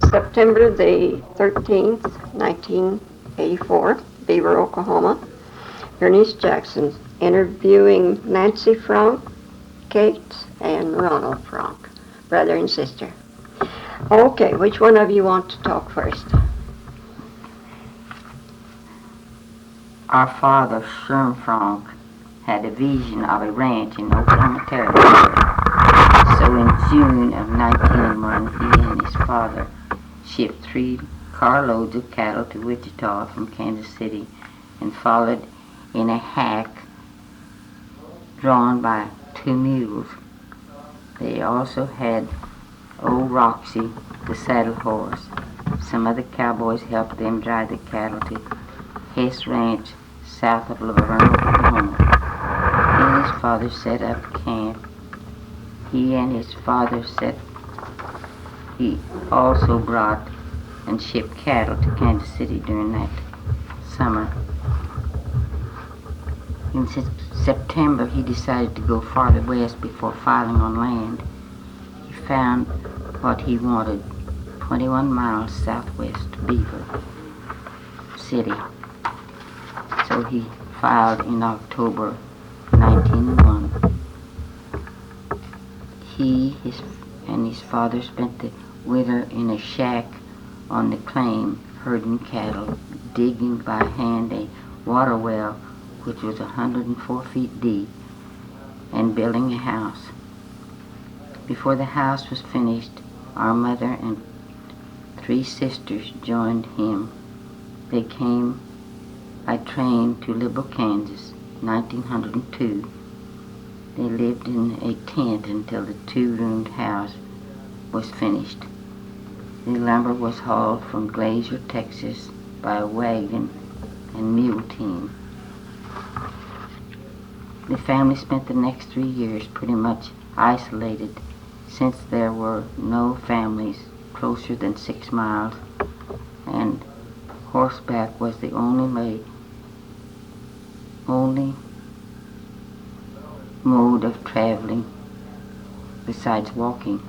September the 13th, 1984, Beaver, Oklahoma. Berenice Jackson interviewing Nancy Frank, Kate, and Ronald Frank, brother and sister. Okay, which one of you want to talk first? Our father, Sherm Frank, had a vision of a ranch in Oklahoma Territory. So in June of 1901, he and his father shipped 3 carloads of cattle to Wichita from Kansas City and followed in a hack drawn by 2 mules. They also had old Roxy, the saddle horse. Some of the cowboys helped them drive the cattle to Hess Ranch south of Laverne, Oklahoma. He and his father set up camp. He also brought and shipped cattle to Kansas City during that summer. In September, he decided to go farther west before filing on land. He found what he wanted, 21 miles southwest of Beaver City. So he filed in October 1901. He and his father spent the winter in a shack on the claim, herding cattle, digging by hand a water well which was 104 feet deep, and building a house. Before the house was finished, our mother and 3 sisters joined him. They came by train to Liberal, Kansas, 1902. They lived in a tent until the 2-roomed house was finished. The lumber was hauled from Glacier, Texas by a wagon and mule team. The family spent the next 3 years pretty much isolated since there were no families closer than 6 miles, and horseback was the only mode of traveling besides walking.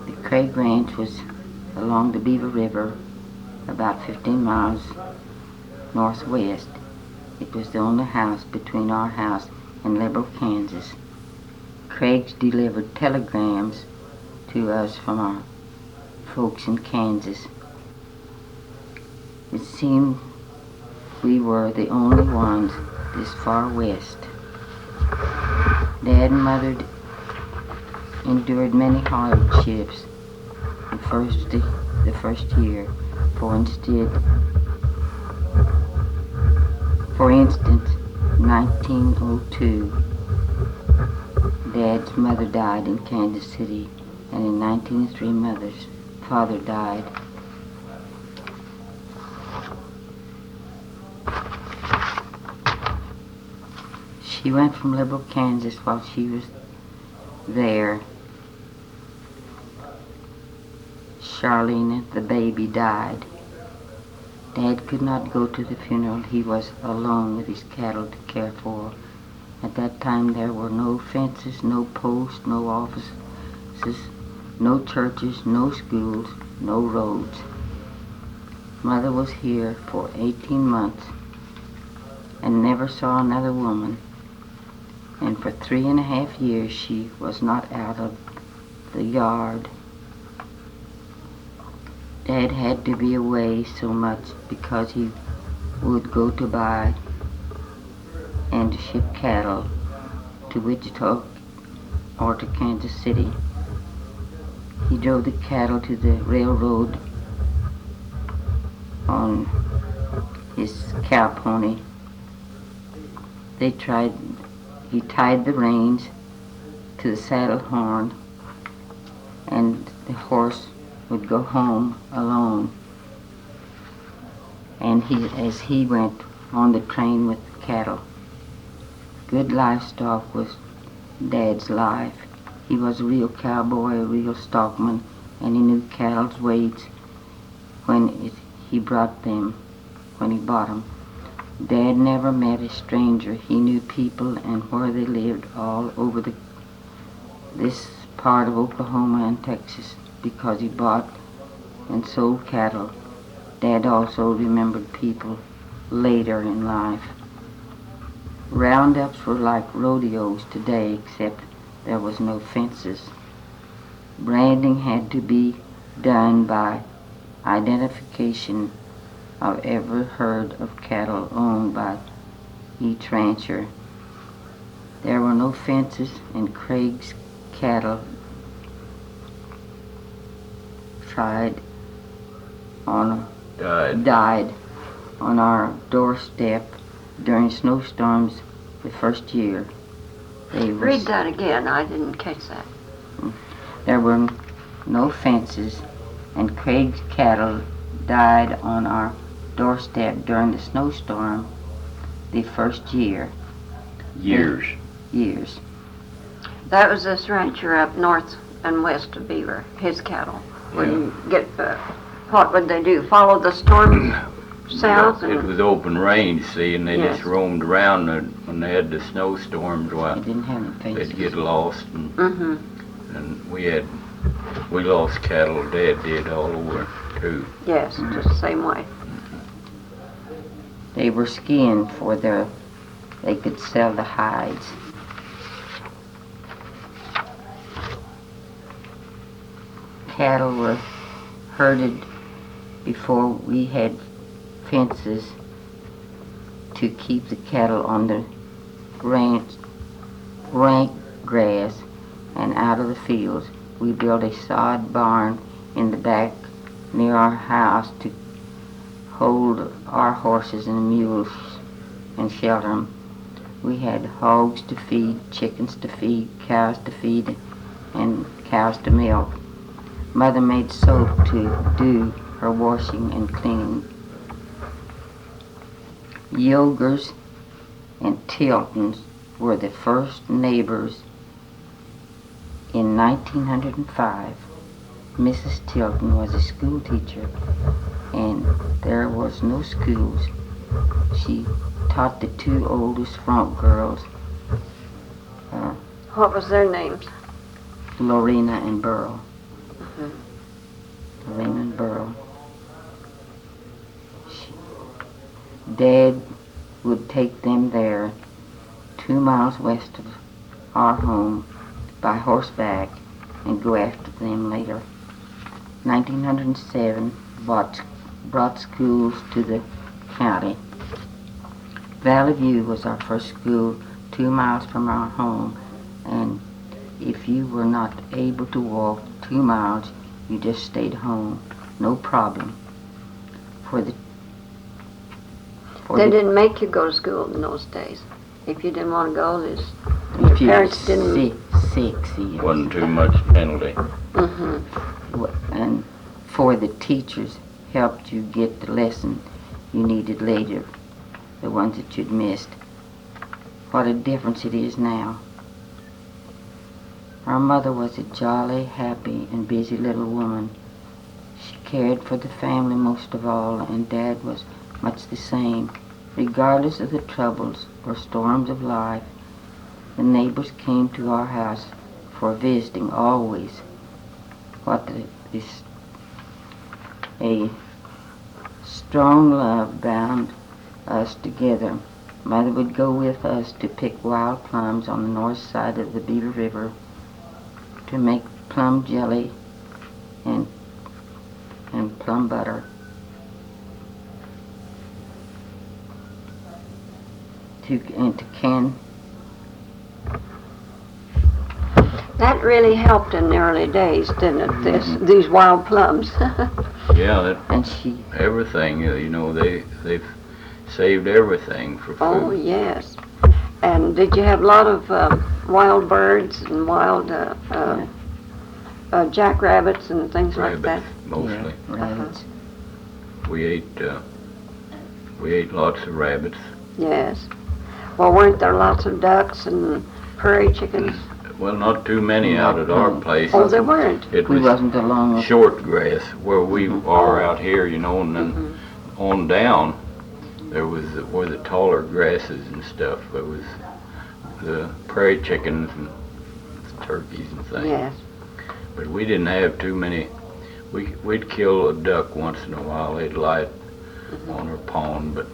The Craig Ranch was along the Beaver River, about 15 miles northwest. It was the only house between our house and Liberal, Kansas. Craig's delivered telegrams to us from our folks in Kansas. It seemed we were the only ones this far west. Dad and Mother endured many hardships the first year. For instance, 1902, Dad's mother died in Kansas City, and in 1903, Mother's father died. She went from Liberal, Kansas. While she was there, Charlene, the baby, died. Dad could not go to the funeral. He was alone with his cattle to care for. At that time there were no fences, no posts, no offices, no churches, no schools, no roads. Mother was here for 18 months and never saw another woman. And for 3.5 years she was not out of the yard. Dad had to be away so much because he would go to buy and to ship cattle to Wichita or to Kansas City. He drove the cattle to the railroad on his cow pony. He tied the reins to the saddle horn, and the horse would go home alone. And as he went on the train with the cattle. Good livestock was Dad's life. He was a real cowboy, a real stockman, and he knew cattle's weights when he bought them. Dad never met a stranger. He knew people and where they lived all over this part of Oklahoma and Texas. because he bought and sold cattle. Dad also remembered people later in life. Roundups were like rodeos today, except there was no fences. Branding had to be done by identification of every herd of cattle owned by each rancher. There were no fences, and Craig's cattle died on our doorstep during snowstorms the first year. Read that again. I didn't catch that. There were no fences, and Craig's cattle died on our doorstep during the snowstorm the first year. Years. That was this rancher up north and west of Beaver. His cattle wouldn't get. What would they do? Follow the storm south? It was open range, see, and they just roamed around when they had the snowstorms. Well, they didn't have any fences. They'd get lost, and we lost cattle. Dad did all over too. Yes, just the same way. They were skinned they could sell the hides. Cattle were herded before we had fences to keep the cattle on the rank grass and out of the fields. We built a sod barn in the back near our house to hold our horses and mules and shelter them. We had hogs to feed, chickens to feed, cows to feed, and cows to milk. Mother made soap to do her washing and cleaning. Yogers and Tiltons were the first neighbors in 1905. Mrs. Tilton was a school teacher, and there was no schools. She taught the two oldest Front girls, What was their names? Lorena and Burl. Lorena and Burl. Dad would take them there, 2 miles west of our home, by horseback, and go after them later. 1907 brought schools to the county. Valley View was our first school, 2 miles from our home, and if you were not able to walk 2 miles, you just stayed home, no problem. They didn't make you go to school in those days. If you didn't want to go, your parents didn't. Sick, wasn't too much penalty. And for the teachers helped you get the lesson you needed later, the ones that you'd missed. What a difference it is now. Our mother was a jolly, happy, and busy little woman. She cared for the family most of all, and Dad was much the same. Regardless of the troubles or storms of life, the neighbors came to our house for visiting always. A strong love bound us together. Mother would go with us to pick wild plums on the north side of the Beaver River, to make plum jelly and plum butter, and to can. That really helped in the early days, didn't it? These wild plums. Yeah, and she everything. They've saved everything for food. Oh yes. And did you have a lot of wild birds and wild jackrabbits and things like that? Mostly. Yeah, rabbits. We ate lots of rabbits. Yes. Well, weren't there lots of ducks and prairie chickens? Well, not too many out at our place. Oh, there weren't. It We was wasn't along short grass where we are out here, and then on down there were the taller grasses and stuff. There was the prairie chickens and turkeys and things. Yes. But we didn't have too many. We'd kill a duck once in a while. They'd light on our pond, but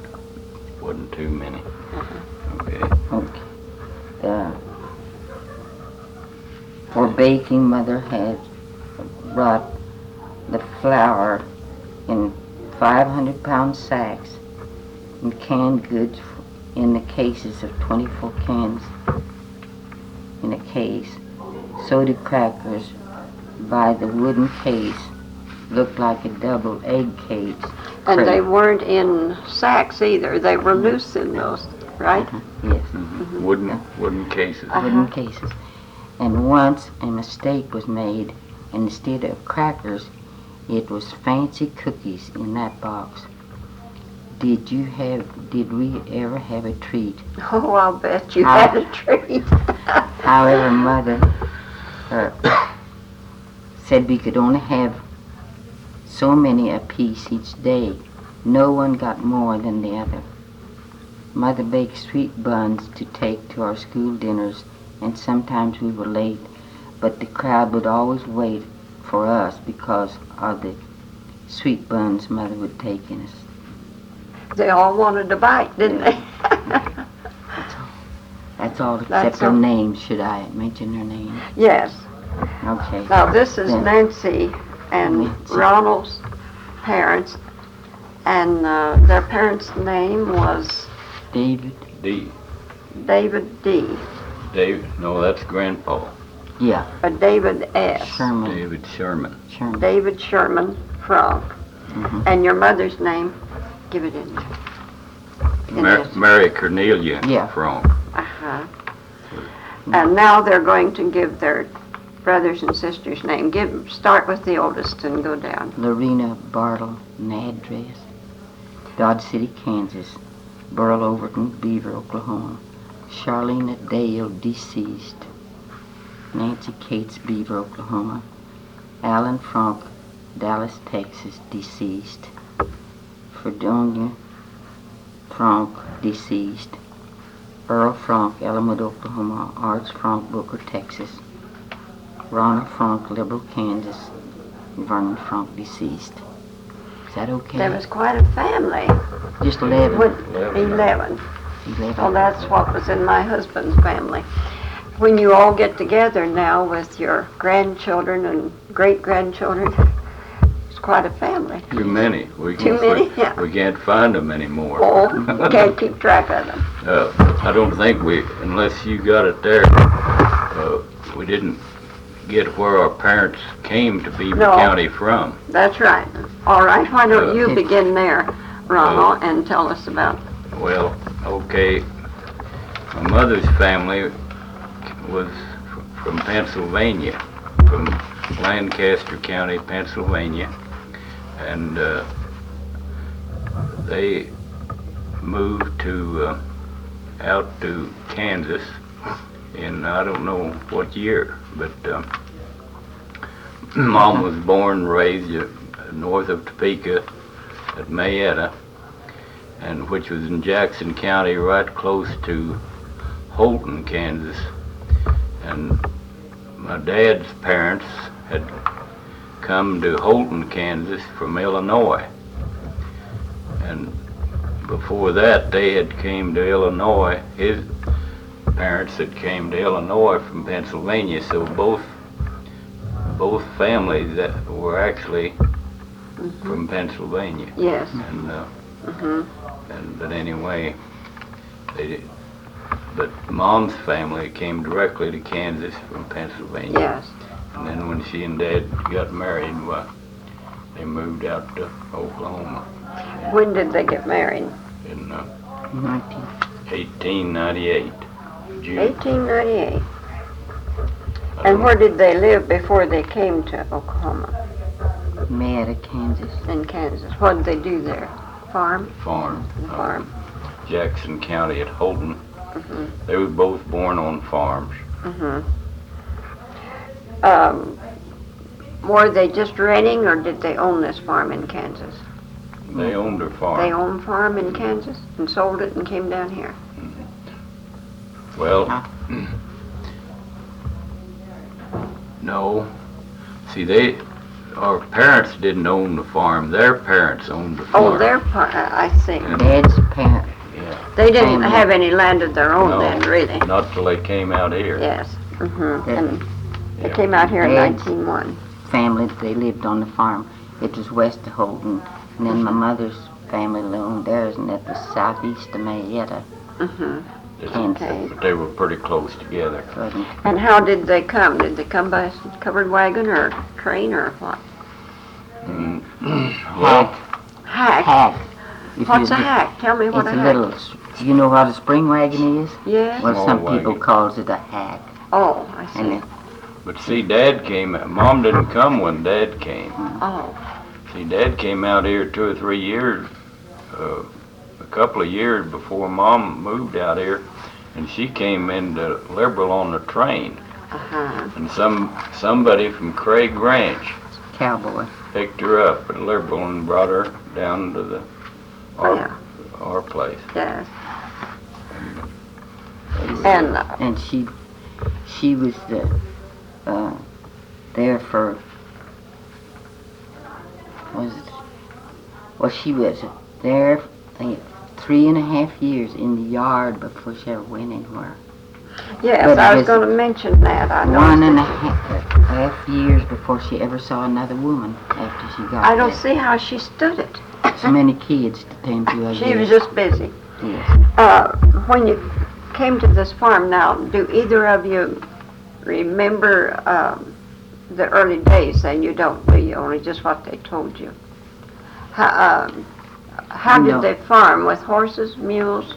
wasn't too many. Okay. Okay. For baking, Mother had brought the flour in 500-pound sacks and canned goods in the cases of 24 cans in a case. Soda crackers by the wooden case looked like a double egg cage. And they weren't in sacks either. They were loose in those, right? Yes. Wooden cases. Wooden cases. And once a mistake was made, and instead of crackers, it was fancy cookies in that box. Did we ever have a treat? Oh, I'll bet you had a treat. However, Mother said we could only have so many apiece each day. No one got more than the other. Mother baked sweet buns to take to our school dinners, and sometimes we were late, but the crowd would always wait for us because of the sweet buns Mother would take in us. They all wanted to bite, didn't they? That's all except their names. Should I mention their names? Yes. Okay. Now this is Nancy and Nancy. Ronald's parents, and their parents' name was David. David D. David, no, that's Grandpa. Yeah. David S. Sherman. David Sherman. David Sherman Frank. And your mother's name, give it in. Mary Cornelia Yeah. Frank. And now they're going to give their brothers and sisters' name. Start with the oldest and go down. Lorena Bartle, an address. Dodge City, Kansas. Burl Overton, Beaver, Oklahoma. Charlene Dale, deceased. Nancy Cates, Beaver, Oklahoma. Alan Frank, Dallas, Texas, deceased. Fredonia Frank, deceased. Earl Frank, Elmwood, Oklahoma. Arts Frank, Booker, Texas. Ronald Frank, Liberal, Kansas. Vernon Frank, deceased. Is that okay? There was quite a family. Just 11. 11. 11. Well, that's what was in my husband's family. When you all get together now with your grandchildren and great-grandchildren, it's quite a family. Too many. Too many? Yeah. We can't find them anymore. Oh, you can't keep track of them. I don't think unless you got it there, we didn't get where our parents came to Beaver County from. That's right. All right, why don't you begin there, Ronald, and tell us about. Well, okay. My mother's family was from Pennsylvania, from Lancaster County, Pennsylvania, and they moved out to Kansas in I don't know what year, but Mom was born and raised north of Topeka at Mayetta, and which was in Jackson County, right close to Holton, Kansas. And my dad's parents had come to Holton, Kansas from Illinois. And before that, they had came to Illinois. His parents had came to Illinois from Pennsylvania, so both families that were actually from Pennsylvania. Yes. But anyway, they did. But Mom's family came directly to Kansas from Pennsylvania. Yes. And then when she and Dad got married, they moved out to Oklahoma. When did they get married? In 1898. 1898. June. 1898. And where did they live before they came to Oklahoma? Marietta, Kansas. In Kansas. What did they do there? Farm? Farm. Farm. Jackson County at Holton. They were both born on farms. Were they just renting, or did they own this farm in Kansas? They owned their farm. They owned a farm in Kansas and sold it and came down here. Well, no. See, our parents didn't own the farm. Their parents owned the farm. Oh, their part, I see. Dad's parent. Yeah. They didn't family. have any land of their own No, then, really. Not till they came out here. Yes. Yeah. And they Yeah. came out here in Dad's 1901. family, they lived on the farm. It was west of Holden. And then my mother's family owned theirs, and that was southeast of Marietta. Okay. But they were pretty close together. And how did they come? Did they come by covered wagon or train or what? Well, Hack. Hack. If What's you- a hack? Tell me what It's a a hack. little, you know what a spring wagon is? Yeah. Well, Small some people wagon. calls it a hack. Oh, I And see. it, but see, Dad came. Mom didn't come when Dad came. Oh, See, Dad came out here 2 or 3 years, a couple of years before Mom moved out here, and she came into Liberal on the train. And somebody from Craig Ranch cowboy. picked her up at Liberal and brought her down to our place. yes. And And she was there for, she was there, I think, 3.5 years in the yard before she ever went anywhere. yes, But I it was was going to mention that. I know. 1.5 years before she ever saw another woman after she got I don't there. see how she stood it. So many kids to tend to. She was just busy. Yes. When you came to this farm now, do either of you remember the early days? And you don't, do you? Only just what they told you. How did No. they farm? With horses, mules,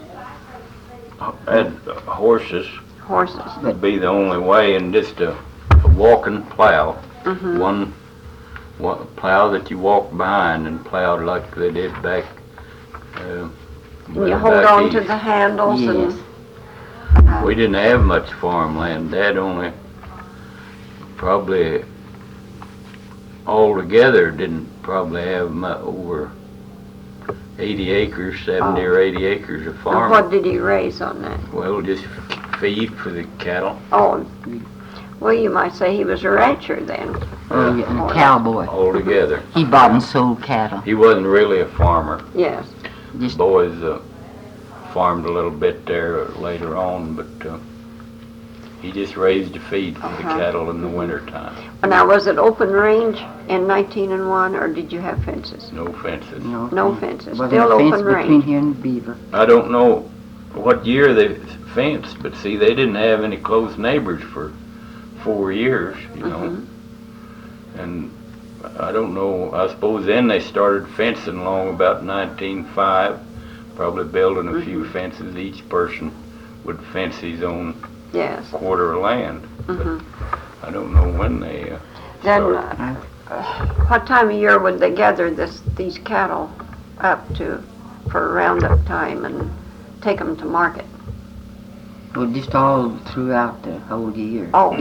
Had horses horses? would be the only way, and just a walking plow. One plow that you walked behind and plowed like they did back. And you hold on to east. the handles Yes. and We didn't have much farmland. Dad only probably altogether didn't probably have over 80 acres, 70 or 80 acres of and farm. what did he raise on that? Well, just feed for the cattle Oh, well, you might say he was a rancher then. Oh, yeah, and a cowboy. altogether. He bought and sold cattle. He wasn't really a farmer. Yes. Just Boys farmed a little bit there later on, but he just raised the feed for the cattle in the wintertime. Now, was it open range in 1901, or did you have fences? No fences. No fences. wasn't Still a fence open between range. here and Beaver. I don't know what year they fenced, but see, they didn't have any close neighbors for 4 years, you know. And I don't know, I suppose then they started fencing along about 1905, probably building a few fences. Each person would fence his own Yes. quarter of land. But I don't know when they Then, started. what time of year would they gather these cattle up to for roundup time and take them to market? Well, just all throughout the whole year. Oh.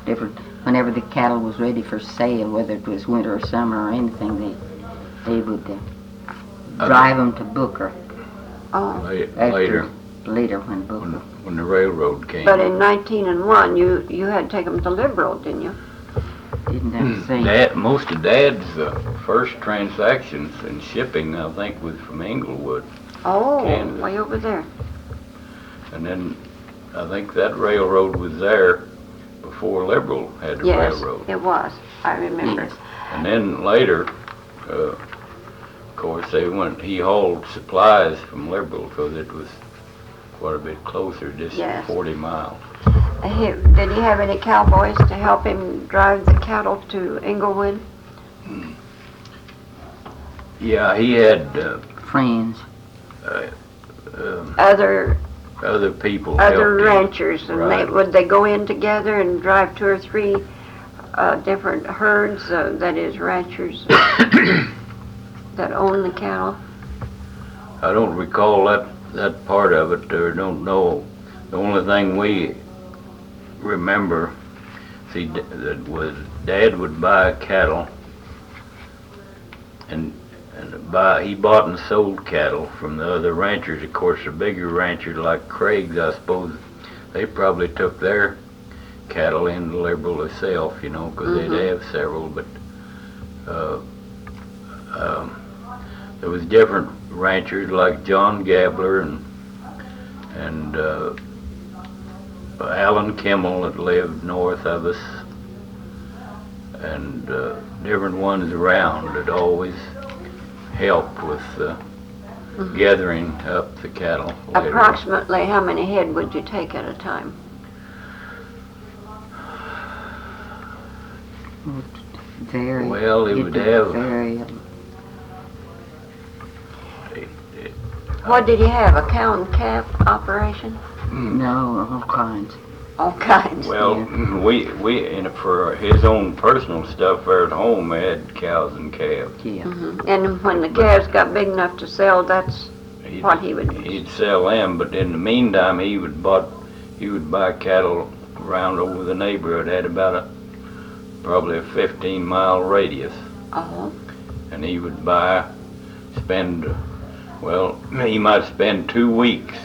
Different. Whenever the cattle was ready for sale, whether it was winter or summer or anything, they would drive them to Booker. Oh. Later, Later when Booker. when the railroad came. But in 1901, you had to take them to Liberal, didn't you? Didn't have to say. Most of Dad's first transactions in shipping, I think, was from Englewood. Oh, Kansas. way over there. And then I think that railroad was there before Liberal had the Yes, railroad. it was. I remember. Yes. And then later, of course, he hauled supplies from Liberal because it was quite a bit closer, just Yes. 40 miles. Did he have any cowboys to help him drive the cattle to Englewood? Yeah, he had Friends. Other people other helped him. ranchers, and Right. would they go in together and drive 2 or 3 different herds, that is ranchers that own the cattle? I don't recall that part of it, or don't know. The only thing we remember, that was Dad would buy cattle, and he bought and sold cattle from the other ranchers. Of course, the bigger ranchers like Craig's, I suppose, they probably took their cattle in liberal herself, you know, because they'd have several, but there was different ranchers like John Gabler and Alan Kimmel that lived north of us, and different ones around that always helped with gathering up the cattle later. Approximately how many head would you take at a time? Very. Well, it would have. Very. What did he have, a cow and calf operation? No, all kinds. All kinds. Well, we and for his own personal stuff there at home, we had cows and calves. Yeah. And when the calves got big enough to sell, that's what he would do. He'd sell them, but in the meantime, he would buy cattle around over the neighborhood. Had about probably a 15-mile radius, and he would he might spend 2 weeks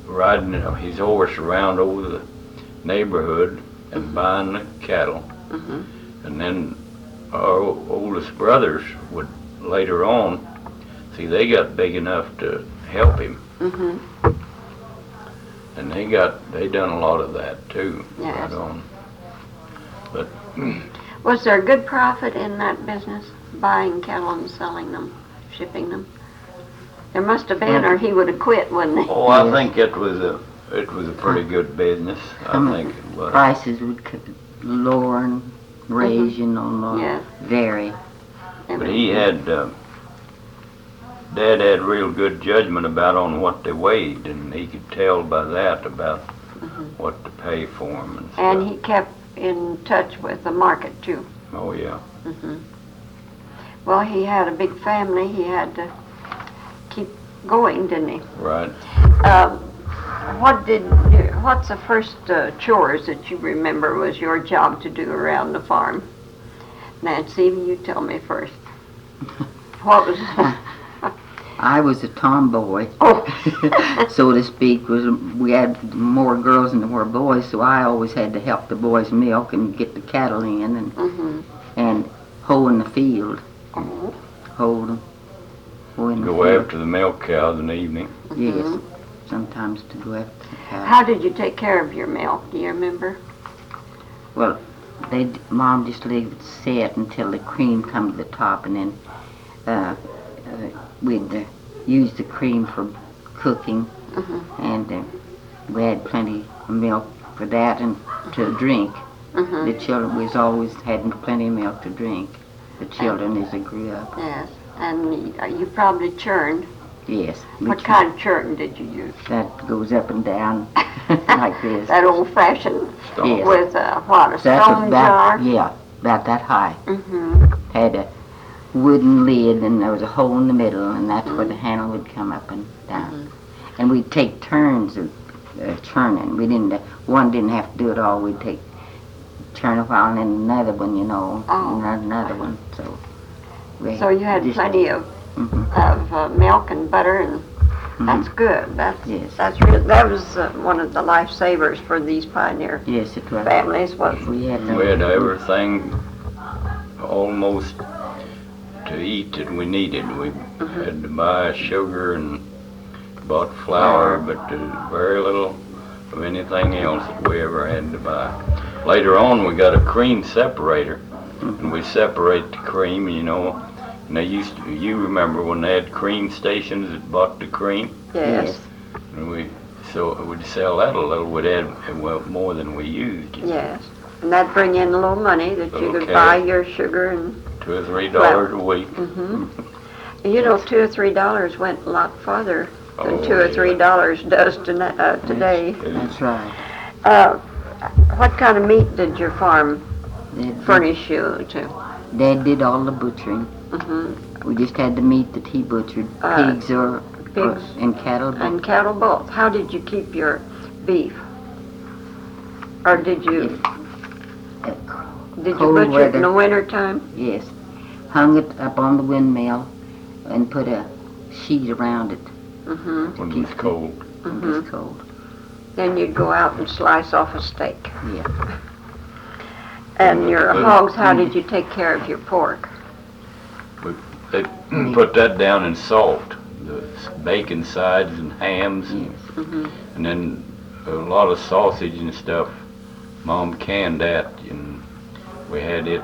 riding his horse around over the neighborhood and buying the cattle. And then our oldest brothers would later on, see, they got big enough to help him. And they done a lot of that too. Yes. Right on. But Was there good profit in that business, buying cattle and selling them, shipping them? There must have been, or he would have quit, wouldn't he? oh, I think it was a pretty good business. I think it was. Prices would lower and raise, you know, Yes. vary. But he had, Dad had real good judgment about on what they weighed, and he could tell by that about what to pay for them and stuff. And he kept in touch with the market too. Oh yeah. Well, he had a big family. He had to keep going, didn't he? Right. What's the first chores that you remember was your job to do around the farm? Nancy, you tell me first. What was? I was a tomboy, Oh. so to speak. We had more girls than there were boys, so I always had to help the boys milk and get the cattle in and hoe in the field. Hold them. Hoe in the Go field. after the milk cows in the evening. Yes, sometimes to go after the cows. How did you take care of your milk? Do you remember? Well, Mom just leave it set until the cream come to the top, and then we'd use the cream for cooking, and we had plenty of milk for that and to drink. The children was always having plenty of milk to drink. The children as they grew up. Yes. And you probably churned. Yes. What kind of churn did you use? That goes up and down like this. That old-fashioned Yes. with what, a That's stone jar? Yeah, about that high. Had a wooden lid, and there was a hole in the middle, and that's where the handle would come up and down. And we'd take turns of churning. One didn't have to do it all. We'd churn a while, and then another one, you know, and another one. So you had plenty of milk and butter, and that's good. That was one of the lifesavers for these pioneer yes, it was. families. Was We had everything almost to eat that we needed. We had to buy sugar and bought flour, but very little of anything else that we ever had to buy. Later on, we got a cream separator, and we separate the cream, you know. And you remember when they had cream stations that bought the cream? Yes. And we'd sell that a little. We'd add more than we used. Yes. And that'd bring in a little money that you could cash. buy your sugar and $2 or $3 a week. You know, $2 or $3 went a lot farther than $2 or $3 does today. That's right. What kind of meat did your farm furnish you to? Dad did all the butchering. We just had the meat that he butchered, pigs and cattle. And cattle both. How did you keep your beef? Or did you butcher it in the winter time? Yes. Hung it up on the windmill and put a sheet around it. When it was cold. When it was cold. Then you'd go out and slice off a steak. Yeah. And your hogs, how did you take care of your pork? They put that down in salt, the bacon sides and hams, and then a lot of sausage and stuff. Mom canned that, and we had it.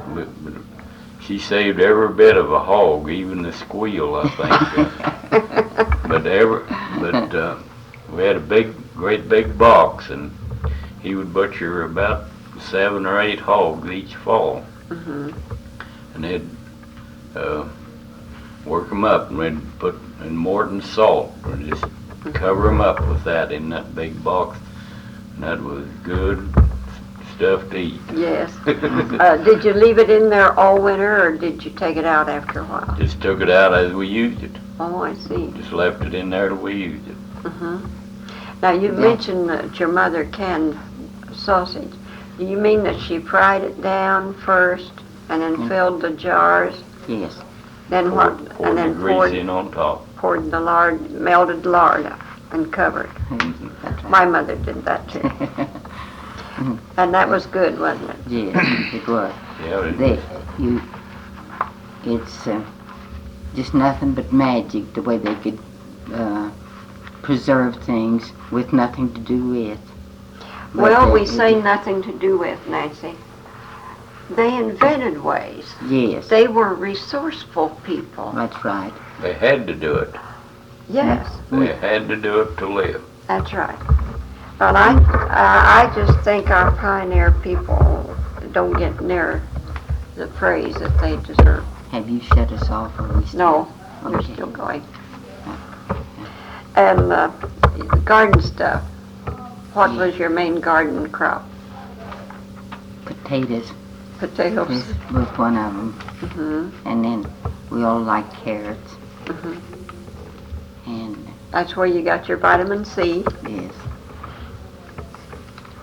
She saved every bit of a hog, even the squeal, I think. but we had a great big box, and he would butcher about 7 or 8 hogs each fall, and they'd work them up, and we'd put in Morton salt, and just cover them up with that in that big box, and that was good stuff to eat. Yes. Did you leave it in there all winter, or did you take it out after a while? Just took it out as we used it. Oh, I see. Just left it in there till we used it. Now, you mentioned that your mother canned sausage. Do you mean that she fried it down first and then filled the jars? Yes. Then what? Poured the grease in on top. Poured the lard, melted lard and covered. That's right. My mother did that too. And that was good, wasn't it? Yes, it was. Yeah. It's just nothing but magic the way they could preserve things with nothing to do with. Well, we say nothing to do with, Nancy. They invented ways. Yes. They were resourceful people. That's right. They had to do it. Yes, They had to do it to live. that's right. But I just think our pioneer people don't get near the praise that they deserve. Have you shut us off, or are we still? No, we're Okay. still going. And the garden stuff. What was your main garden crop? Potatoes. Potatoes. This was one of them. And then we all like carrots. And That's where you got your vitamin C. yes,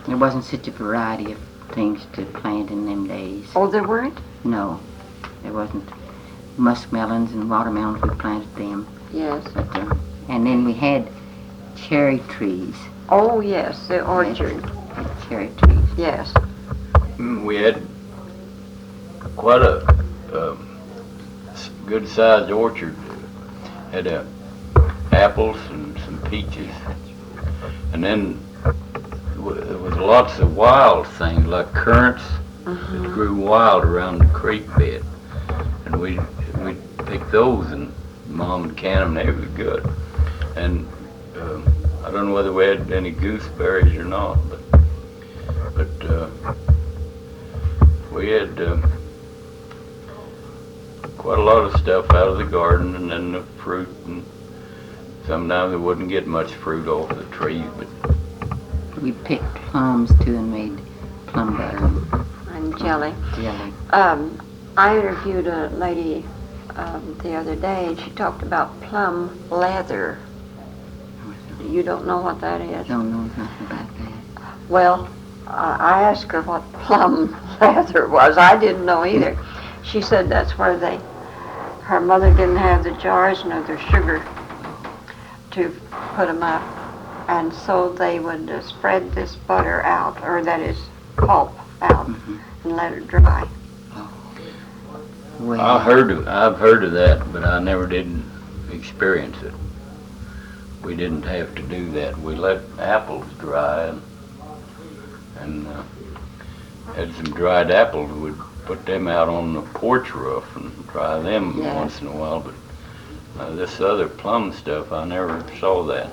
there wasn't such a variety of things to plant in them days. Oh, there weren't? No, there wasn't. Muskmelons and watermelons, we planted them. Yes. But, and then we had cherry trees. Oh, yes, the orchard. Had cherry trees. Yes. We had quite a good-sized orchard. Had apples and some peaches, and then there was lots of wild things like currants that grew wild around the creek bed, and we'd pick those, and Mom would can them. They were good. And I don't know whether we had any gooseberries or not, but we had quite a lot of stuff out of the garden, and then the fruit, and sometimes we wouldn't get much fruit off the trees, but We picked plums too and made plum butter And jelly. jelly. I interviewed a lady the other day, and she talked about plum leather. You don't know what that is? Don't know nothing about that. Well, I asked her what plum leather was. I didn't know either. She said that's where her mother didn't have the jars nor the sugar to put them up. And so they would spread this butter out, or that is pulp out, and let it dry. Well, I've heard of that, but I never did experience it. We didn't have to do that. We let apples dry, and had some dried apples. We'd put them out on the porch roof and dry them once in a while. But this other plum stuff, I never saw that.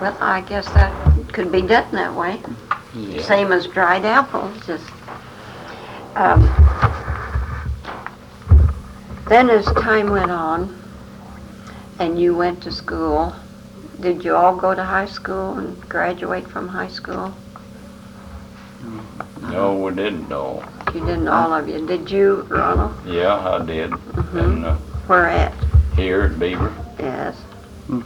Well, I guess that could be done that way. yeah. Same as dried apples, just... Then as time went on, and you went to school, did you all go to high school and graduate from high school? No, we didn't know. You didn't, all of you. Did you, Ronald? Yeah, I did. And Where at? here at Beaver, Yes.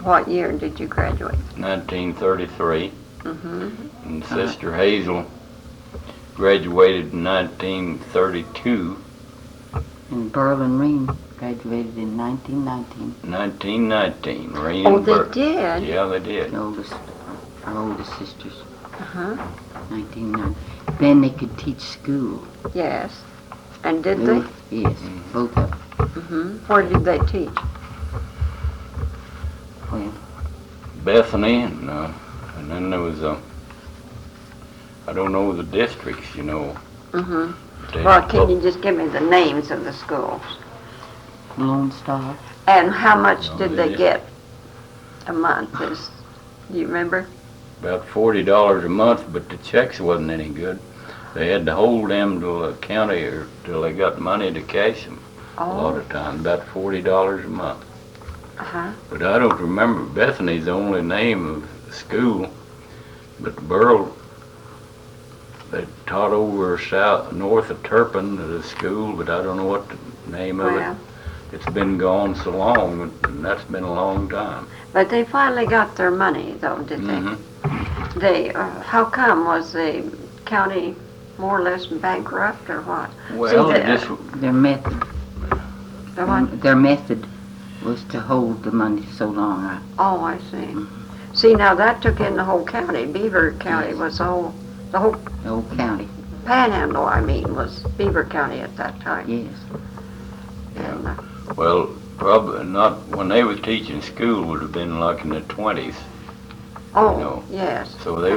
What year did you graduate? 1933. Mm-hmm. And Sister Hazel graduated in 1932. And Burl and Ream graduated in 1919. 1919. Rain Oh, and they Bert. did? Yeah, they did. Our oldest sisters. Uh-huh. 1990. Then they could teach school. Yes. And did they? Yes, both of them. Mm-hmm. Where did they teach? Well, Bethany, and then there was I don't know the districts, you know. Mm-hmm. They- Well, can you just give me the names of the schools? Lone Star. And how much No, did they they just- get a month? Do you remember? About $40 a month, but the checks wasn't any good. They had to hold them till the county or till they got money to cash them. A lot of times, about $40 a month. Uh-huh. But I don't remember. Bethany's the only name of the school, but Burl, they taught over north of Turpin at a school, but I don't know what the name of Well, it. It's been gone so long, and that's been a long time. but they finally got their money, though, did they? Mhm. How come? Was the county more or less bankrupt or what? Well, See, it just Their method. The what? Their method was to hold the money so long. Oh, I see. See, now that took in the whole county. Beaver County Yes. was the whole The whole county. panhandle, was Beaver County at that time. Yes. And, well, probably not when they was teaching school would have been like in the 20s. oh, know. yes. So they